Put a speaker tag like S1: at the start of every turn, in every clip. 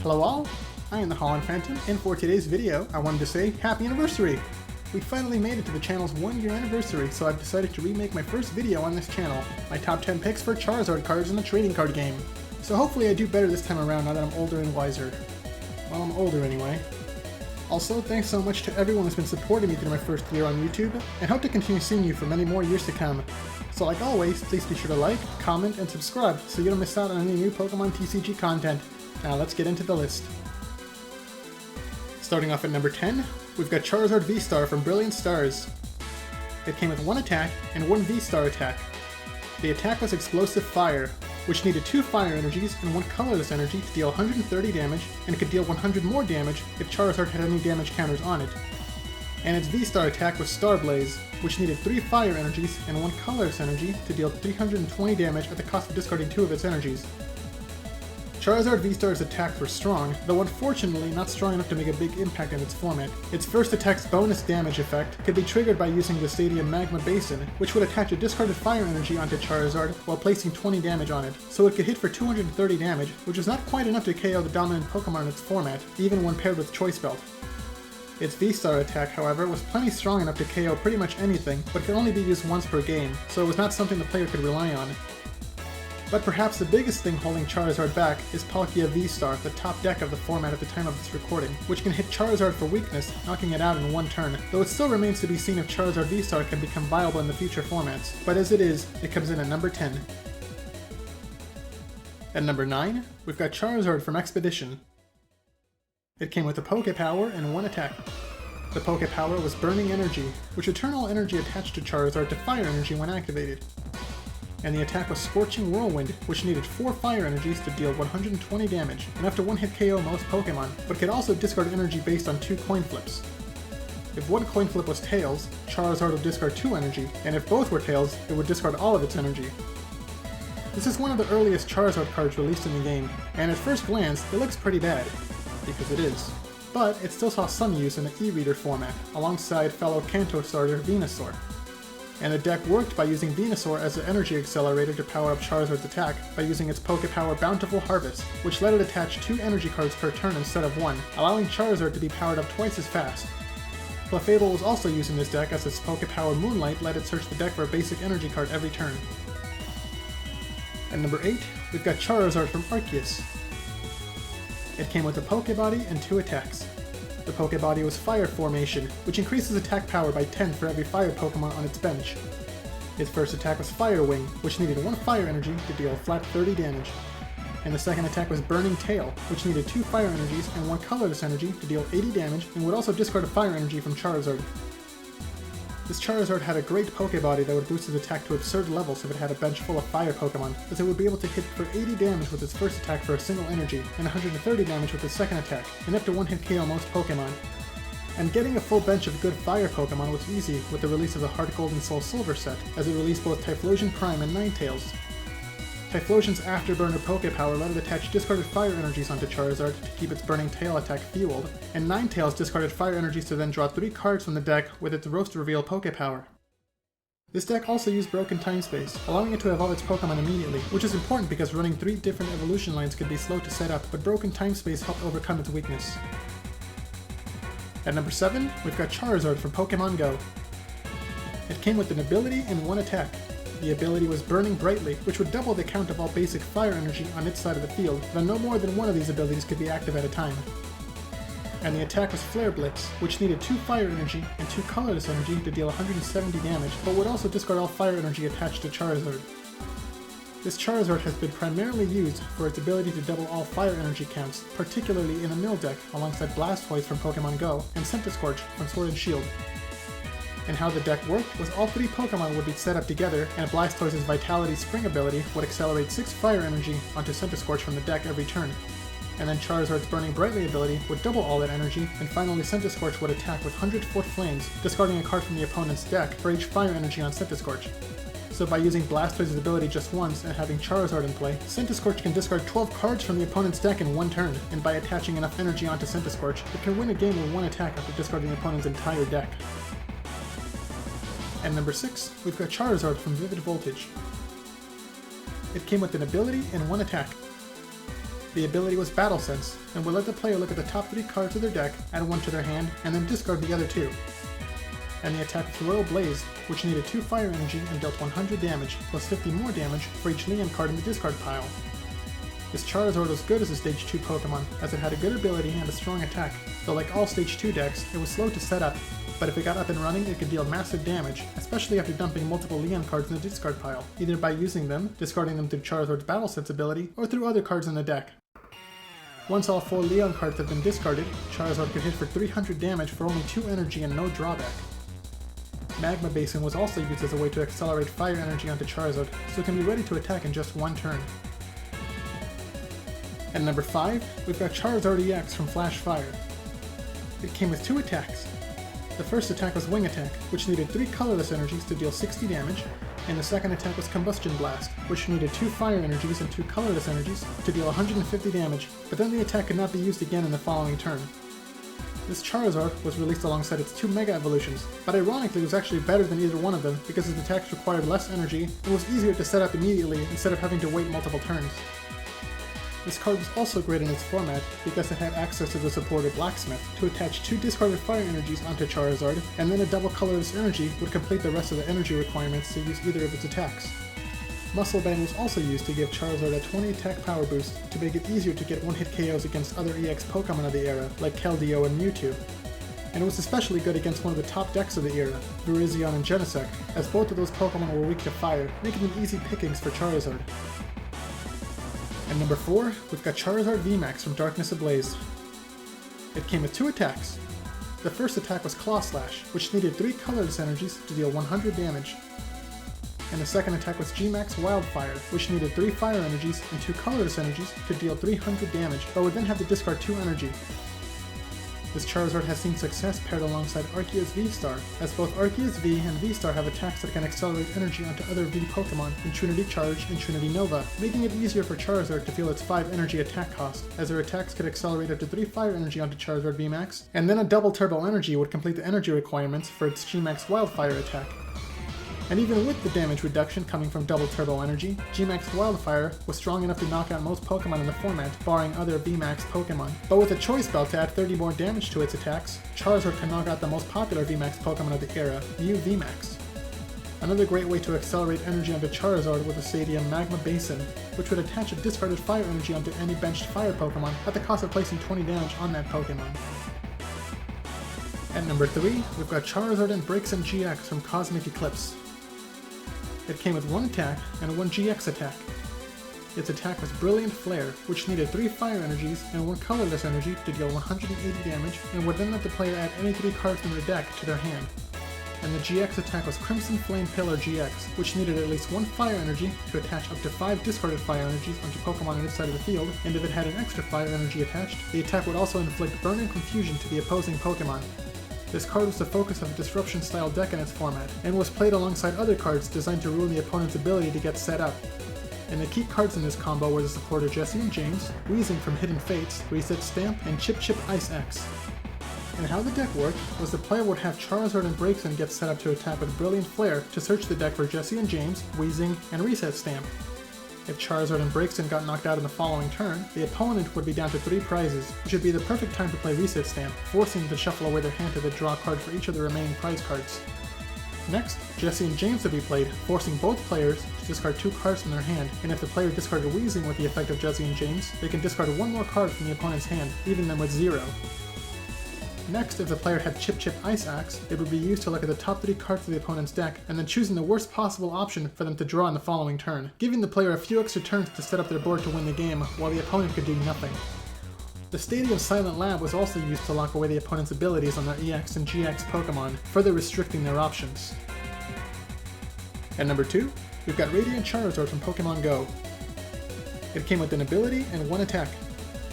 S1: Hello all, I am the Holland Phantom, and for today's video, I wanted to say happy anniversary! We finally made it to the channel's 1-year anniversary, so I've decided to remake my first video on this channel, my top 10 picks for Charizard cards in the trading card game. So hopefully I do better this time around now that I'm older and wiser. Well, I'm older anyway. Also, thanks so much to everyone who's been supporting me through my first year on YouTube, and hope to continue seeing you for many more years to come. So like always, please be sure to like, comment, and subscribe so you don't miss out on any new Pokemon TCG content. Now let's get into the list. Starting off at number 10, we've got Charizard V-Star from Brilliant Stars. It came with 1 attack and 1 V-Star attack. The attack was Explosive Fire, which needed 2 fire energies and 1 colorless energy to deal 130 damage, and could deal 100 more damage if Charizard had any damage counters on it. And its V-Star attack was Star Blaze, which needed 3 fire energies and 1 colorless energy to deal 320 damage at the cost of discarding 2 of its energies. Charizard V-Star's attacks were strong, though unfortunately not strong enough to make a big impact in its format. Its first attack's bonus damage effect could be triggered by using the Stadium Magma Basin, which would attach a discarded fire energy onto Charizard while placing 20 damage on it, so it could hit for 230 damage, which is not quite enough to KO the dominant Pokemon in its format, even when paired with Choice Belt. Its V-Star attack, however, was plenty strong enough to KO pretty much anything, but could only be used once per game, so it was not something the player could rely on. But perhaps the biggest thing holding Charizard back is Palkia V-Star, the top deck of the format at the time of this recording, which can hit Charizard for weakness, knocking it out in 1 turn, though it still remains to be seen if Charizard V-Star can become viable in the future formats. But as it is, it comes in at number 10. At number 9, we've got Charizard from Expedition. It came with a Poke Power and 1 attack. The Poke Power was Burning Energy, which would turn all energy attached to Charizard to fire energy when activated. And the attack was Scorching Whirlwind, which needed 4 fire energies to deal 120 damage, enough to one-hit KO most Pokemon, but could also discard energy based on 2 coin flips. If 1 coin flip was Tails, Charizard would discard 2 energy, and if both were Tails, it would discard all of its energy. This is one of the earliest Charizard cards released in the game, and at first glance, it looks pretty bad, because it is. But it still saw some use in the e-reader format, alongside fellow Kanto starter Venusaur. And the deck worked by using Venusaur as the energy accelerator to power up Charizard's attack by using its Poke Power Bountiful Harvest, which let it attach 2 energy cards per turn instead of 1, allowing Charizard to be powered up twice as fast. Clefable was also using this deck as its Poke Power Moonlight let it search the deck for a basic energy card every turn. At number 8, we've got Charizard from Arceus. It came with a Poke Body and 2 attacks. The Poke Body was Fire Formation, which increases attack power by 10 for every fire Pokemon on its bench. Its first attack was Fire Wing, which needed 1 fire energy to deal a flat 30 damage. And the second attack was Burning Tail, which needed 2 fire energies and 1 colorless energy to deal 80 damage and would also discard a fire energy from Charizard. This Charizard had a great Poke Body that would boost its attack to absurd levels if it had a bench full of fire Pokemon, as it would be able to hit for 80 damage with its first attack for a single energy, and 130 damage with its second attack, enough to one-hit KO most Pokemon. And getting a full bench of good fire Pokemon was easy with the release of the Heart Gold and Soul Silver set, as it released both Typhlosion Prime and Ninetales. Typhlosion's Afterburner Poke Power let it attach discarded fire energies onto Charizard to keep its Burning Tail attack fueled, and Ninetales discarded fire energies to then draw 3 cards from the deck with its Roast Reveal Poke Power. This deck also used Broken Time Space, allowing it to evolve its Pokemon immediately, which is important because running 3 different evolution lines could be slow to set up, but Broken Time Space helped overcome its weakness. At number 7, we've got Charizard from Pokemon Go. It came with an ability and 1 attack. The ability was Burning Brightly, which would double the count of all basic fire energy on its side of the field, though no more than 1 of these abilities could be active at a time. And the attack was Flare Blitz, which needed 2 fire energy and 2 colorless energy to deal 170 damage, but would also discard all fire energy attached to Charizard. This Charizard has been primarily used for its ability to double all fire energy counts, particularly in a mill deck alongside Blastoise from Pokemon Go and Centiskorch from Sword and Shield. And how the deck worked was all 3 Pokemon would be set up together, and Blastoise's Vitality Spring ability would accelerate 6 fire energy onto Centiskorch from the deck every turn. And then Charizard's Burning Brightly ability would double all that energy, and finally Centiskorch would attack with 100-foot flames, discarding a card from the opponent's deck for each fire energy on Centiskorch. So by using Blastoise's ability just once and having Charizard in play, Centiskorch can discard 12 cards from the opponent's deck in 1 turn, and by attaching enough energy onto Centiskorch, it can win a game with 1 attack after discarding the opponent's entire deck. At number 6, we've got Charizard from Vivid Voltage. It came with an ability and 1 attack. The ability was Battle Sense, and would let the player look at the top 3 cards of their deck, add 1 to their hand, and then discard the other 2. And the attack was Royal Blaze, which needed 2 fire energy and dealt 100 damage, plus 50 more damage for each Leon card in the discard pile. This Charizard was good as a Stage 2 Pokemon, as it had a good ability and a strong attack, though like all Stage 2 decks, it was slow to set up, but if it got up and running, it could deal massive damage, especially after dumping multiple Leon cards in the discard pile, either by using them, discarding them through Charizard's Battle Sense ability, or through other cards in the deck. Once all 4 Leon cards have been discarded, Charizard could hit for 300 damage for only 2 energy and no drawback. Magma Basin was also used as a way to accelerate fire energy onto Charizard, so it can be ready to attack in just 1 turn. At number 5, we've got Charizard EX from Flash Fire. It came with 2 attacks. The first attack was Wing Attack, which needed 3 colorless energies to deal 60 damage, and the second attack was Combustion Blast, which needed 2 fire energies and 2 colorless energies to deal 150 damage, but then the attack could not be used again in the following turn. This Charizard was released alongside its 2 Mega Evolutions, but ironically was actually better than either one of them because its attacks required less energy and was easier to set up immediately instead of having to wait multiple turns. This card was also great in its format because it had access to the supported Blacksmith to attach 2 discarded fire energies onto Charizard, and then a double colorless energy would complete the rest of the energy requirements to use either of its attacks. Muscle Band was also used to give Charizard a 20 attack power boost to make it easier to get one-hit KOs against other EX Pokemon of the era, like Keldeo and Mewtwo. And it was especially good against one of the top decks of the era, Virizion and Genesect, as both of those Pokemon were weak to fire, making them easy pickings for Charizard. At number 4, we've got Charizard Vmax from Darkness Ablaze. It came with 2 attacks. The first attack was Claw Slash, which needed 3 colorless energies to deal 100 damage. And the second attack was Gmax Wildfire, which needed 3 fire energies and 2 colorless energies to deal 300 damage, but would then have to discard 2 energy. This Charizard has seen success paired alongside Arceus V-Star, as both Arceus V and V-Star have attacks that can accelerate energy onto other V Pokemon in Trinity Charge and Trinity Nova, making it easier for Charizard to feel its 5 energy attack cost, as their attacks could accelerate up to 3 fire energy onto Charizard VMAX, and then a double turbo energy would complete the energy requirements for its Gmax Wildfire attack. And even with the damage reduction coming from double turbo energy, Gmax Wildfire was strong enough to knock out most Pokemon in the format, barring other VMAX Pokemon. But with a Choice Belt to add 30 more damage to its attacks, Charizard can knock out the most popular VMAX Pokemon of the era, Mew VMAX. Another great way to accelerate energy onto Charizard was the Stadium Magma Basin, which would attach a discarded fire energy onto any benched fire Pokemon at the cost of placing 20 damage on that Pokemon. At number 3, we've got Charizard and Braixen GX from Cosmic Eclipse. It came with 1 attack and 1 GX attack. Its attack was Brilliant Flare, which needed 3 fire energies and 1 colorless energy to deal 180 damage, and would then let the player add any 3 cards from their deck to their hand. And the GX attack was Crimson Flame Pillar GX, which needed at least 1 fire energy to attach up to 5 discarded fire energies onto Pokemon on its side of the field, and if it had an extra fire energy attached, the attack would also inflict Burn and Confusion to the opposing Pokemon. This card was the focus of a Disruption-style deck in its format, and was played alongside other cards designed to ruin the opponent's ability to get set up. And the key cards in this combo were the supporter Jesse and James, Weezing from Hidden Fates, Reset Stamp, and Chip Chip Ice X. And how the deck worked was the player would have Charizard and Braixen get set up to attack with Brilliant Flare to search the deck for Jesse and James, Weezing, and Reset Stamp. If Charizard and Braixen got knocked out in the following turn, the opponent would be down to 3 prizes, which would be the perfect time to play Reset Stamp, forcing them to shuffle away their hand to the draw card for each of the remaining prize cards. Next, Jesse and James would be played, forcing both players to discard 2 cards from their hand, and if the player discarded Weezing with the effect of Jesse and James, they can discard 1 more card from the opponent's hand, leaving them with 0. Next, if the player had Chip Chip Ice Axe, it would be used to look at the top 3 cards of the opponent's deck, and then choosing the worst possible option for them to draw in the following turn, giving the player a few extra turns to set up their board to win the game, while the opponent could do nothing. The Stadium Silent Lab was also used to lock away the opponent's abilities on their EX and GX Pokemon, further restricting their options. At number 2, we've got Radiant Charizard from Pokemon Go. It came with an ability and 1 attack.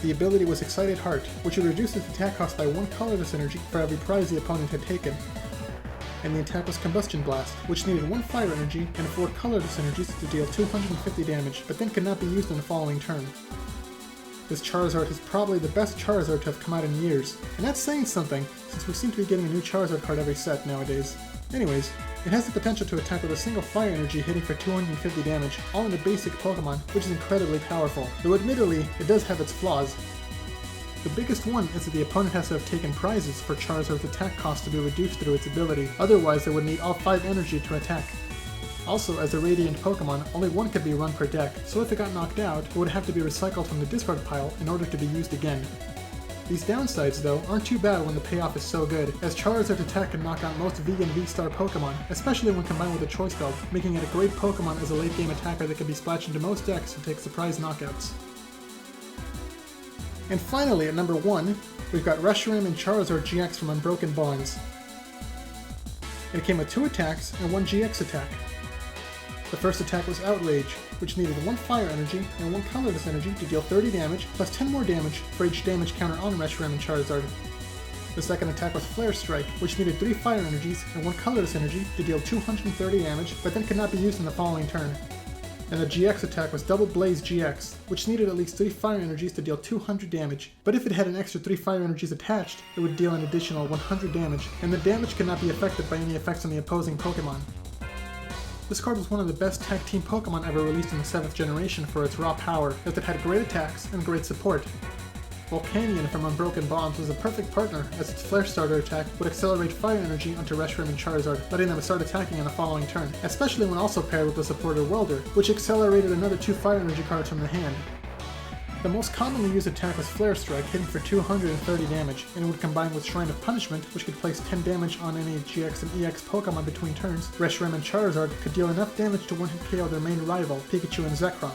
S1: The ability was Excited Heart, which would reduce its attack cost by 1 colorless energy for every prize the opponent had taken. And the attack was Combustion Blast, which needed 1 fire energy and 4 colorless energies to deal 250 damage, but then could not be used in the following turn. This Charizard is probably the best Charizard to have come out in years, and that's saying something, since we seem to be getting a new Charizard card every set nowadays. Anyways, it has the potential to attack with a single fire energy hitting for 250 damage, all in a basic Pokemon, which is incredibly powerful, though admittedly, it does have its flaws. The biggest one is that the opponent has to have taken prizes for Charizard's attack cost to be reduced through its ability, otherwise it would need all 5 energy to attack. Also, as a Radiant Pokemon, only one could be run per deck, so if it got knocked out, it would have to be recycled from the discard pile in order to be used again. These downsides, though, aren't too bad when the payoff is so good, as Charizard's attack can knock out most V and V-Star Pokemon, especially when combined with a Choice Belt, making it a great Pokemon as a late-game attacker that can be splashed into most decks to take surprise knockouts. And finally, at number 1, we've got Rushroom and Charizard GX from Unbroken Bonds. It came with 2 attacks and 1 GX attack. The first attack was Outrage, which needed 1 Fire Energy and 1 Colorless Energy to deal 30 damage, plus 10 more damage for each damage counter on Rushroom and Charizard. The second attack was Flare Strike, which needed 3 Fire Energies and 1 Colorless Energy to deal 230 damage, but then could not be used in the following turn. And the GX attack was Double Blaze GX, which needed at least 3 Fire Energies to deal 200 damage, but if it had an extra 3 Fire Energies attached, it would deal an additional 100 damage, and the damage could not be affected by any effects on the opposing Pokemon. This card was one of the best tag team Pokemon ever released in the 7th generation for its raw power, as it had great attacks and great support. Volcanion from Unbroken Bonds was a perfect partner, as its Flare Starter attack would accelerate Fire Energy onto Rushroom and Charizard, letting them start attacking on the following turn, especially when also paired with the supporter Welder, which accelerated another 2 Fire Energy cards from the hand. The most commonly used attack was Flare Strike, hitting for 230 damage, and it would combine with Shrine of Punishment, which could place 10 damage on any GX and EX Pokemon between turns. Rushroom and Charizard could deal enough damage to one-hit KO their main rival, Pikachu and Zekrom.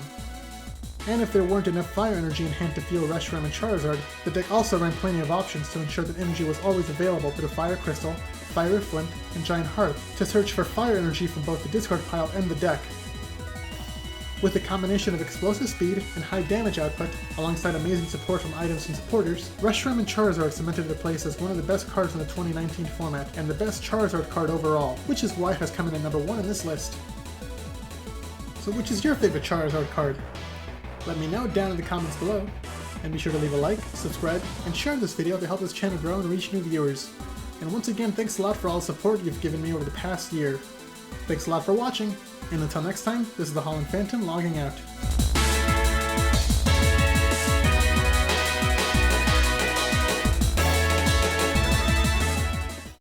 S1: And if there weren't enough Fire Energy in hand to fuel Rushroom and Charizard, the deck also ran plenty of options to ensure that energy was always available through Fire Crystal, Fire Flint, and Giant Hearth, to search for Fire Energy from both the discard pile and the deck. With a combination of explosive speed and high damage output, alongside amazing support from items and supporters, Rushroom and Charizard cemented their place as one of the best cards in the 2019 format, and the best Charizard card overall, which is why it has come in at number 1 in this list. So which is your favorite Charizard card? Let me know down in the comments below, and be sure to leave a like, subscribe, and share this video to help this channel grow and reach new viewers. And once again, thanks a lot for all the support you've given me over the past year. Thanks a lot for watching, and until next time, this is the Holland Phantom logging out.